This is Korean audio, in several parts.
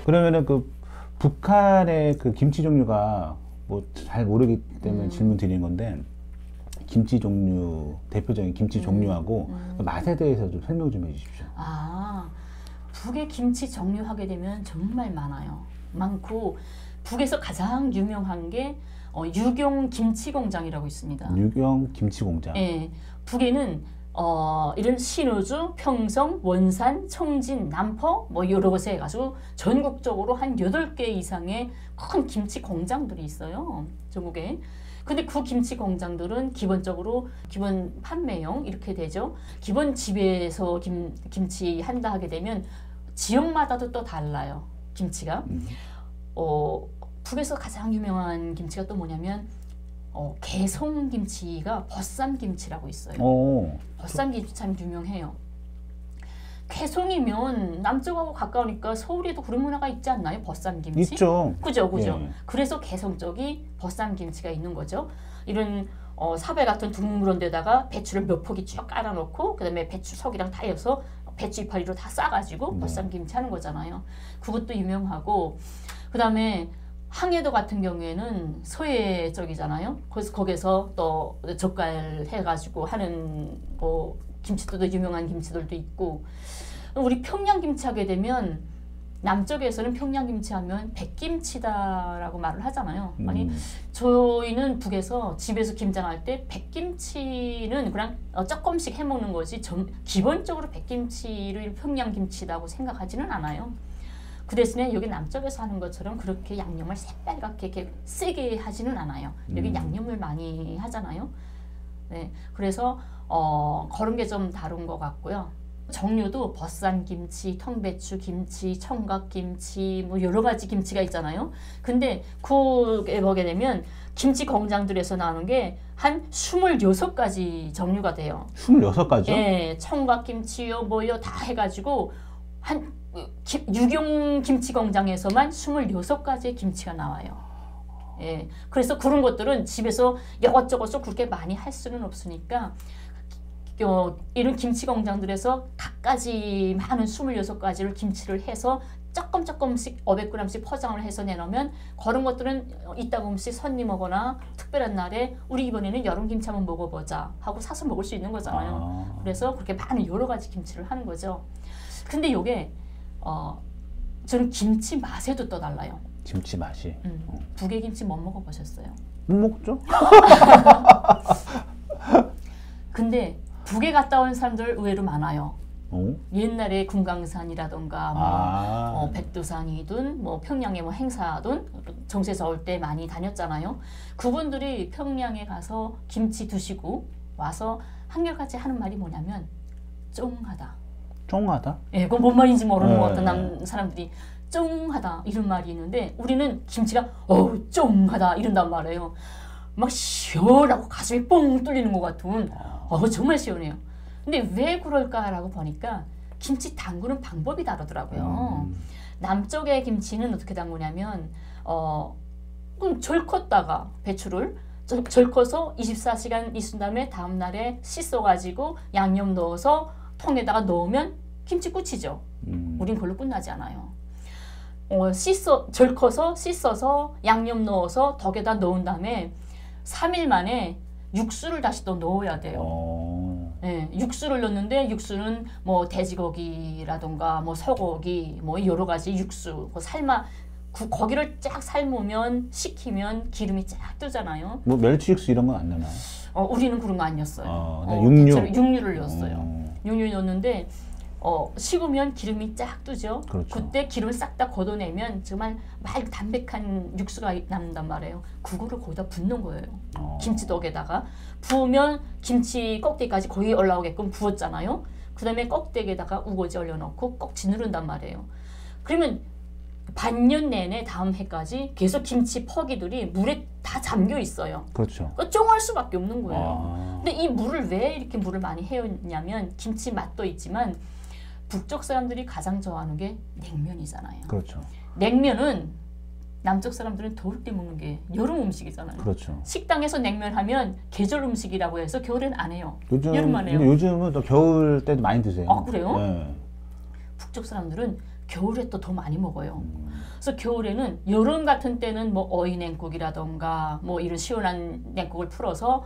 그러면은 그 북한의 그 김치 종류가 뭐 잘 모르기 때문에 질문 드리는 건데 김치 종류 대표적인 김치 종류하고 그 맛에 대해서 좀 설명 좀 해주십시오. 아, 북의 김치 종류 하게 되면 정말 많아요. 많고 북에서 가장 유명한 게 유경 김치 공장이라고 있습니다. 유경 김치 공장. 예, 북에는 이런 신의주, 평성, 원산, 청진, 남포 뭐 여러 곳에 해가지고 전국적으로 한 8개 이상의 큰 김치 공장들이 있어요. 전국에. 근데 그 김치 공장들은 기본적으로 기본 판매용 이렇게 되죠. 기본 집에서 김치 한다 하게 되면 지역마다도 또 달라요. 김치가. 북에서 가장 유명한 김치가 또 뭐냐면 개성김치가 벗삼김치라고 있어요. 벗삼김치 참 유명해요. 개성이면 남쪽하고 가까우니까 서울에도 그런 문화가 있지 않나요? 벗삼김치? 있죠. 그죠, 그죠. 예. 그래서 개성 쪽이 벗삼김치가 있는 거죠. 이런 사배 같은 둥그런 데다가 배추를 몇 포기 쭉 깔아놓고 그다음에 배추 속이랑 타여서 배추 이파리로 다 싸가지고 벗삼김치 하는 거잖아요. 그것도 유명하고 그다음에 항해도 같은 경우에는 서해 쪽이잖아요. 그래서 거기서 또 젓갈 해가지고 하는 뭐 김치도 유명한 김치들도 있고 우리 평양김치 하게 되면 남쪽에서는 평양김치 하면 백김치다라고 말을 하잖아요. 아니 저희는 북에서 집에서 김장할 때 백김치는 그냥 조금씩 해먹는 거지 기본적으로 백김치를 평양김치라고 생각하지는 않아요. 그 대신에 여기 남쪽에서 하는 것처럼 그렇게 양념을 새빨갛게 이렇게 세게 하지는 않아요. 여기 양념을 많이 하잖아요. 네, 그래서 그런 게 좀 다른 것 같고요. 종류도 벗산김치, 통배추김치, 청각김치 뭐 여러 가지 김치가 있잖아요. 근데 그게 보게 되면 김치 공장들에서 나오는 게 한 26가지 종류가 돼요. 26가지요? 네, 청각김치요 뭐요 다 해가지고 한 유경 김치 공장에서만 26가지의 김치가 나와요. 예, 그래서 그런 것들은 집에서 이것저것 그렇게 많이 할 수는 없으니까 이런 김치 공장들에서 각가지 많은 26가지를 김치를 해서 조금씩 500g씩 포장을 해서 내놓으면 그런 것들은 이따금씩 손님 오거나 특별한 날에 우리 이번에는 여름김치 한번 먹어보자 하고 사서 먹을 수 있는 거잖아요. 그래서 그렇게 많은 여러 가지 김치를 하는 거죠. 근데 요게 저는 김치 맛에도 또 달라요. 김치 맛이? 북의 김치 못 먹어보셨어요? 못 먹죠? 근데 북에 갔다 온 사람들 의외로 많아요. 옛날에 금강산이라던가 뭐 백두산이든 뭐 평양에 뭐 행사든 정세서 올 때 많이 다녔잖아요. 그분들이 평양에 가서 김치 드시고 와서 한결같이 하는 말이 뭐냐면 쫑하다. 쫑하다? 예, 그건 뭔 말인지 모르는 어떤 사람들이 쫑하다 이런 말이 있는데 우리는 김치가 쫑하다 이런단 말이에요. 막 시원하고 가슴이 뻥 뚫리는 것 같은 정말 시원해요. 근데 왜 그럴까라고 보니까 김치 담그는 방법이 다르더라고요. 남쪽의 김치는 어떻게 담그냐면 절컸다가 배추를 절커서 24시간 있은 다음에 다음날에 씻어가지고 양념 넣어서 통에다가 넣으면 김치 끝이죠. 우린 그걸로 끝나지 않아요. 절커서 씻어서 양념 넣어서 덕에다 넣은 다음에 3일 만에 육수를 다시 또 넣어야 돼요. 네, 육수를 넣는데 육수는 뭐 돼지고기라던가 뭐 소고기 뭐 여러 가지 육수 고기를 쫙 삶으면 식히면 기름이 쫙 뜨잖아요. 뭐 멸치 육수 이런 건 안 넣나요? 우리는 그런 거 안 넣었어요. 육류를 넣었어요. 육류 넣었는데 식으면 기름이 쫙 뜨죠. 그렇죠. 그때 기름을 싹 다 걷어내면 정말 맑고 담백한 육수가 남는단 말이에요. 그거를 거기다 붓는 거예요. 김치떡에다가 부으면 김치 꼭대기까지 거의 올라오게끔 부었잖아요. 그 다음에 꼭대기에다가 우거지 올려놓고 꼭 짓누른단 말이에요. 그러면 반년 내내 다음 해까지 계속 김치 퍼기들이 물에 다 잠겨 있어요. 그렇죠. 쫑할 수밖에 없는 거예요. 근데 이 물을 왜 이렇게 물을 많이 해왔냐면 김치 맛도 있지만 북쪽 사람들이 가장 좋아하는 게 냉면이잖아요. 그렇죠. 냉면은 남쪽 사람들은 더울 때 먹는 게 여름 음식이잖아요. 그렇죠. 식당에서 냉면 하면 계절 음식이라고 해서 겨울엔 안 해요. 여름만 해요. 요즘은 또 겨울 때도 많이 드세요. 아, 그래요? 네. 북쪽 사람들은 겨울에 또 더 많이 먹어요. 그래서 겨울에는 여름 같은 때는 뭐 어이냉국이라던가 뭐 이런 시원한 냉국을 풀어서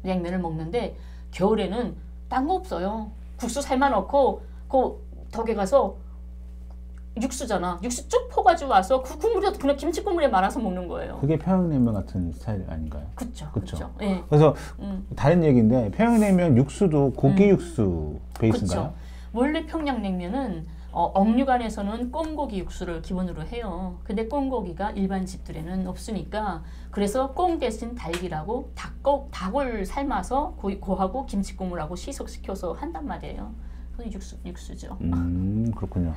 냉면을 먹는데 겨울에는 딴 거 없어요. 국수 삶아 넣고 그 덕에 가서 육수잖아. 육수 쭉 퍼가지고 와서 그 국물에 그냥 김치 국물에 말아서 먹는 거예요. 그게 평양냉면 같은 스타일 아닌가요? 그렇죠. 그쵸. 예. 그래서 다른 얘기인데 평양냉면 육수도 고기 육수 베이스인가요? 그쵸. 원래 평양냉면은 억류관에서는 꽁고기 육수를 기본으로 해요. 근데 꽁고기가 일반 집들에는 없으니까 그래서 꽁 대신 닭이라고 닭을 삶아서 고하고 김치 국물하고 시속시켜서 한단 말이에요. 육수죠. 그렇군요.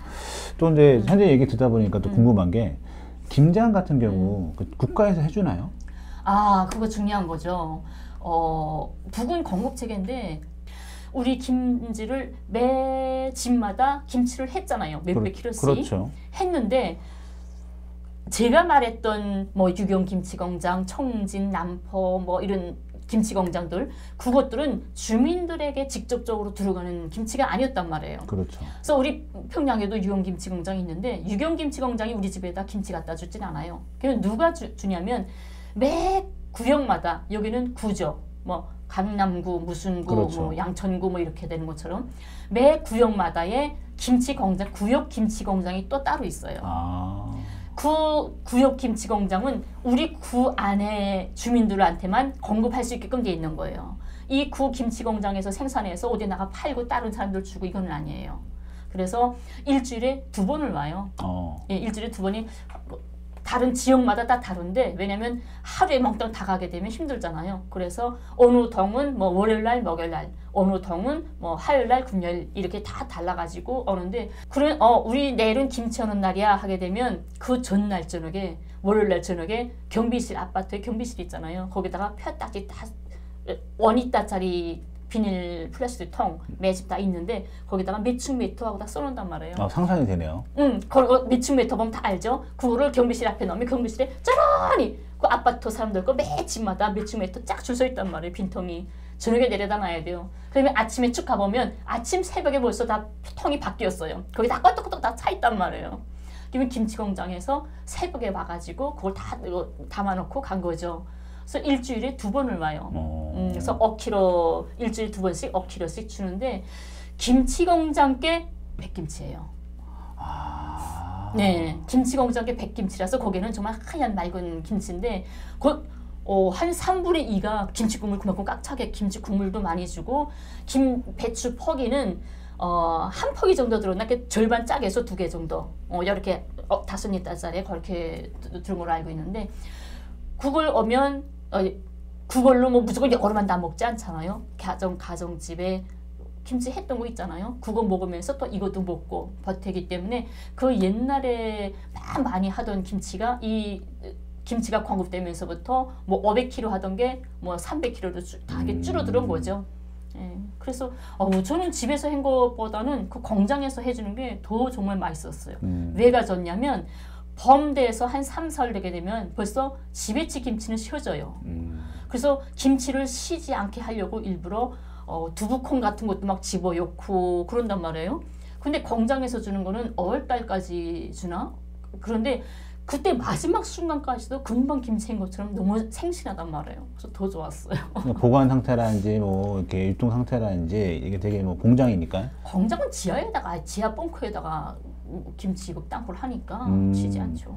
또 이제 현재 얘기 듣다 보니까 또 궁금한 게 김장 같은 경우 그 국가에서 해주나요? 아, 그거 중요한 거죠. 북은 건국체계인데 우리 김치를 매 집마다 김치를 했잖아요. 몇백 킬로씩. 그렇죠. 했는데 제가 말했던 뭐 유경 김치공장, 청진, 남포 뭐 이런 김치공장들 그것들은 주민들에게 직접적으로 들어가는 김치가 아니었단 말이에요. 그렇죠. 그래서 우리 평양에도 유경 김치공장이 있는데 유경 김치공장이 우리 집에다 김치 갖다 주진 않아요. 그럼 누가 주냐면 매 구역마다 여기는 구죠. 뭐 강남구, 무슨 구, 그렇죠. 뭐 양천구 뭐 이렇게 되는 것처럼 매 구역마다의 김치공장, 구역 김치공장이 또 따로 있어요. 그 구역 김치공장은 우리 구 안에 주민들한테만 공급할 수 있게끔 돼 있는 거예요. 이 구 김치공장에서 생산해서 어디 나가 팔고 다른 사람들 주고 이건 아니에요. 그래서 일주일에 2번을 와요. 예, 일주일에 2번이 다른 지역마다 다 다른데 왜냐면 하루에 멍땅 다 가게 되면 힘들잖아요. 그래서 어느 동은 뭐 월요일날, 목요일날, 어느 동은 뭐 화요일날, 금요일 이렇게 다 달라가지고 오는데 그래 우리 내일은 김치 오는 날이야 하게 되면 그 전날 저녁에 월요일날 저녁에 경비실 아파트에 경비실 있잖아요. 거기다가 펴딱지 다 원리터짜리 비닐 플라스틱 통 매집 다 있는데 거기다가 매충 매토하고 다 써놓는단 말이에요. 상상이 되네요. 그리고 매충 매토 보면 다 알죠? 그거를 경비실 앞에 넣으면 경비실에 쩌라니 그 아파트 사람들 거 매 집마다 매충 매토 쫙 줄 서 있단 말이에요. 빈통이. 저녁에 내려다 놔야 돼요. 그러면 아침에 쭉 가보면 아침 새벽에 벌써 다 통이 바뀌었어요. 거기 다 껐떡껐떡 다 차 있단 말이에요. 그러면 김치 공장에서 새벽에 와가지고 그걸 다 담아놓고 간 거죠. 그래서 일주일에 2번을 와요. 그래서 5kg 일주일에 2번씩 5kg씩 주는데 김치 공장께 백김치예요. 네, 김치 공장께 백김치라서 거기는 정말 하얀 맑은 김치인데 한 3분의 2가 김치 국물 그만큼 꽉 차게 김치 국물도 많이 주고 배추 퍼기는 한 포기 정도 들었나? 절반 짝에서 2개 정도 이렇게 5리터짜리 그렇게 들은 걸로 알고 있는데 그걸 오면 그걸로 뭐 무조건 여러만 다 먹지 않잖아요. 가정집에 김치 했던 거 있잖아요. 그거 먹으면서 또 이것도 먹고 버티기 때문에 그 옛날에 많이 하던 김치가 이 김치가 공급되면서부터 뭐 500kg 하던 게 뭐 300kg로 다 줄어드는 거죠. 예, 그래서 저는 집에서 한 것보다는 그 공장에서 해주는 게 더 정말 맛있었어요. 왜가 좋냐면 범대에서 한 3, 4일 되게 되면 벌써 지배치 김치는 쉬어져요. 그래서 김치를 쉬지 않게 하려고 일부러 두부콩 같은 것도 막 집어넣고 그런단 말이에요. 근데 공장에서 주는 거는 5월달까지 주나? 그런데 그때 마지막 순간까지도 금방 김치인 것처럼 너무 생신하단 말이에요. 그래서 더 좋았어요. 보관 상태라든지 뭐 이렇게 유통 상태라든지 이게 되게 뭐 공장이니까. 공장은 지하에다가 지하 벙커에다가 김치 땅굴 하니까 쉬지 않죠.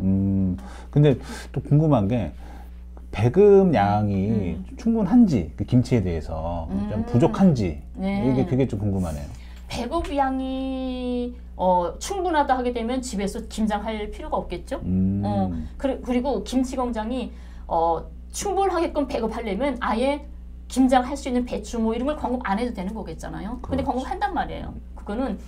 근데 또 궁금한 게 배급 양이 충분한지 그 김치에 대해서 좀 부족한지 이게 그게 좀 궁금하네요. 배급 양이 충분하다 하게 되면 집에서 김장할 필요가 없겠죠. 그리고 김치 공장이 충분하게끔 배급하려면 아예 김장할 수 있는 배추 뭐 이런 걸 공급 안 해도 되는 거겠잖아요. 근데 공급한단 말이에요. 그거는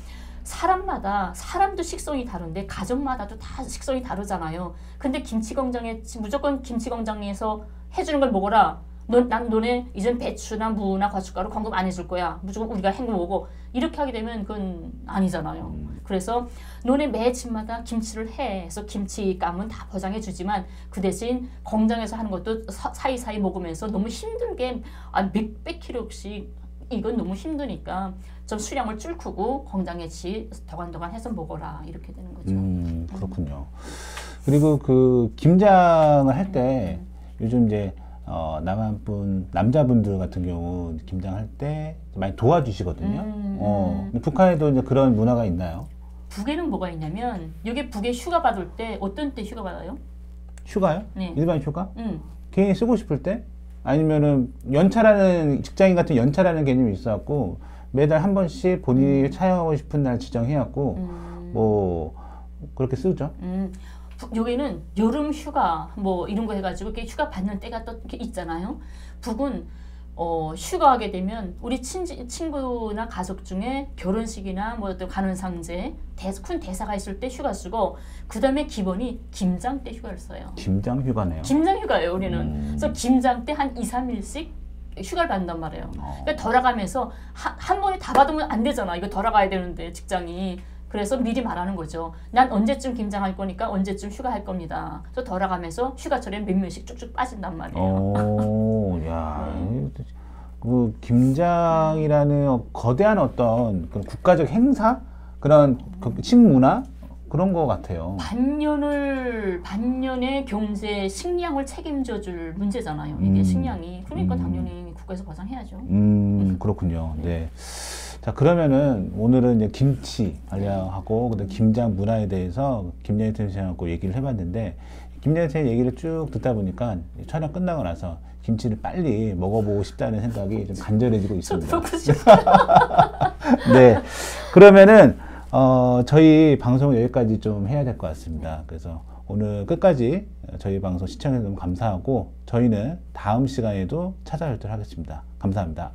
사람마다 사람도 식성이 다른데 가정마다도 다 식성이 다르잖아요. 근데 김치 공장에 무조건 김치 공장에서 해주는 걸 먹어라. 난 너네 이젠 배추나 무나 고춧가루 공급 안 해줄 거야. 무조건 우리가 헹궈 먹어. 이렇게 하게 되면 그건 아니잖아요. 그래서 너네 매 집마다 김치를 해. 그래서 김치감은 다 포장해 주지만 그 대신 공장에서 하는 것도 사이사이 먹으면서 너무 힘들게 몇백 킬로씩 이건 너무 힘드니까 좀 수량을 줄이고 건강해지 도간도간 해서 먹어라 이렇게 되는 거죠. 그렇군요. 그리고 그 김장을 할 때 요즘 이제 남자분들 같은 경우 김장할 때 많이 도와주시거든요. 북한에도 이제 그런 문화가 있나요? 북에는 뭐가 있냐면 여기 북에 휴가 받을 때 어떤 때 휴가 받아요? 휴가요? 네. 일반 휴가? 개인이 쓰고 싶을 때? 아니면은 연차라는 직장인 같은 연차라는 개념이 있어갖고 매달 한 번씩 본인이 차용하고 싶은 날 지정해갖고 뭐 그렇게 쓰죠. 여기는 여름 휴가 뭐 이런 거 해가지고 이렇게 휴가 받는 때가 또 이렇게 있잖아요. 북은 휴가하게 되면 우리 친구나 가족 중에 결혼식이나 뭐 어떤 가는상제 큰 대사가 있을 때 휴가 쓰고 그 다음에 기본이 김장 때 휴가를 써요. 김장 휴가네요. 김장 휴가예요 우리는. 그래서 김장 때 한 2, 3일씩 휴가를 받는단 말이에요. 그러니까 돌아가면서 한 번에 다 받으면 안 되잖아. 이거 돌아가야 되는데 직장이. 그래서 미리 말하는 거죠. 난 언제쯤 김장할 거니까 언제쯤 휴가할 겁니다. 그래서 돌아가면서 휴가철에 몇 명씩 쭉쭉 빠진단 말이에요. 야, 그 김장이라는 거대한 어떤 그런 국가적 행사, 그런 그 식문화 그런 거 같아요. 반년의 경제 식량을 책임져줄 문제잖아요. 이게 식량이. 그러니까 당연히 국가에서 보장해야죠. 그렇군요. 네. 자, 그러면은 오늘은 이제 김치 관련하고 그다음 김장 문화에 대해서 김장희 선생님하고 얘기를 해봤는데 김장희 선생님 얘기를 쭉 듣다 보니까 촬영 끝나고 나서 김치를 빨리 먹어보고 싶다는 생각이 좀 간절해지고 있습니다. 네, 그러면은 저희 방송은 여기까지 좀 해야 될 것 같습니다. 그래서 오늘 끝까지 저희 방송 시청해주셔서 너무 감사하고 저희는 다음 시간에도 찾아뵙도록 하겠습니다. 감사합니다.